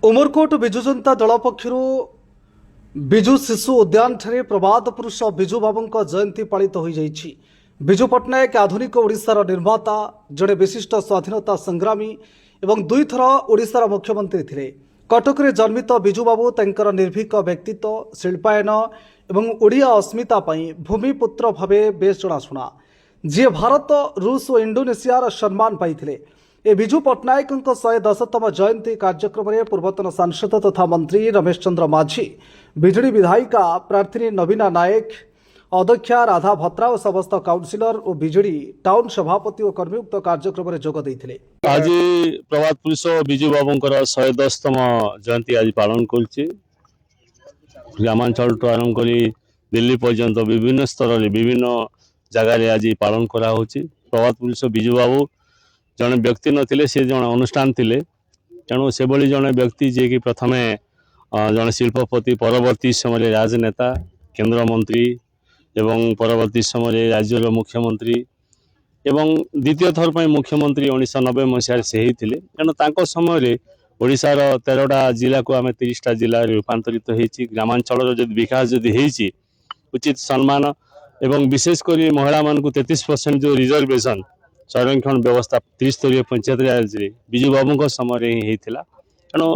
उमरकोट विजु जनता दल पक्षर विजु शिशु उद्यान ठारे प्रबाद पुरुष विजु बाबू जयंती पालित हो जाइछि। विजु पट्टनायक आधुनिक ओडिशार निर्माता, जड़े विशिष्ट स्वाधीनता संग्रामी एवं दुई थर ओडिशार मुख्यमंत्री थिले। कटक रे जन्मित विजु बाबू तंकर निर्भीक व्यक्तित्व, शिल्पायन एवं ओडिया अस्मिता पई भूमिपुत्र भावे बेस जनाशुना, जी भारत, रूस और इंडोनेशियार सम्मान पाइथिले। ए विजु पट्टनायक 110तम जयंती कार्यक्रम में पूर्वतन सांसद तथा मंत्री रमेश चंद्र माझी, बिजड़ी विधायिका प्रार्थी नवीना नायक, अध्यक्षा राधा भत्रा और समस्त काउंसिलर और बिजड़ी टाउन सभापति और कर्मीयुक्त कार्यक्रम में जोग देइथिले। आज प्रभात पुरुष विजु बाबूंकर 110तम जयंती आज पालन करुचे। ग्रामांचल आरंभ कर दिल्ली पर्यंत विभिन्न स्तर में विभिन्न जगार आज पालन करा होची। प्रभात पुरुष विजु बाबू जड़े व्यक्ति नथिले, से जड़े अनुष्ठान थिले। तेणु से भली जड़े व्यक्ति जे कि प्रथमे जड़े शिल्पपति, परवर्ती समय राजनेता, केंद्र मंत्री एवं परवर्ती समय राज्यर मुख्यमंत्री एवं द्वितीय थर पर मुख्यमंत्री 1990 मसीह से ही थिले। तेणु तांको समय ओडिशार 13टा जिला को आम 30टा जिला रूपांतरित होती। ग्रामांचल जदि विकास जदि होती, उचित सम्मान एवं विशेषकर महिला मान 33% जो रिजर्वेशन संरक्षण व्यवस्था त्रिस्तरीय पंचायत राज विजु बाबू समय ही होता। तेणु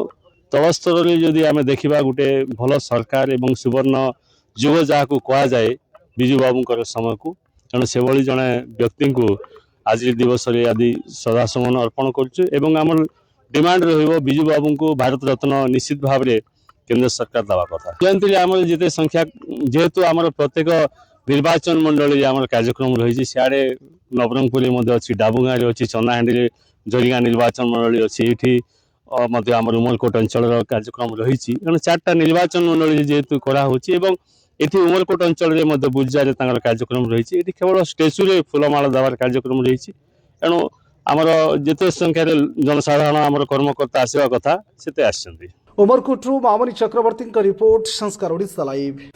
तल स्तर में जदि आम देखा गोटे भल सरकार एवं सुवर्ण युग जहाँ को कहुए विजु बाबू समय को, तेणु से भली जड़े व्यक्ति को आज दिवस आदि श्रद्धासुमन अर्पण कर डिमांड विजु बाबू को भारत रत्न निश्चित भाव में केंद्र सरकार दवा कथा। जयंती आम जिते संख्या जेहेतु आम प्रत्येक निर्वाचन मंडली आम कार्यक्रम रही, सियाड़े नवरंगपुर अच्छी, डाबुगाँ अच्छी, चंदाहांडी जरिगा निर्वाचन मंडली अच्छी, ये उमरकोट अंचल कार्यक्रम रही। तेणु 4टा निर्वाचन मंडली जेहेतु कराई ये उमरकोट अंचल में बुजारे कार्यक्रम रही। ये केवल स्टेचु रे फूलमाला देवार कार्यक्रम रही। तेणु आमर जिते संख्यार जनसाधारण आमर कर्मकर्ता आसवा कथा से आसछन्ति। उमरकोट मामनी चक्रवर्ती रिपोर्ट, संस्कार ओडिशा लाइव।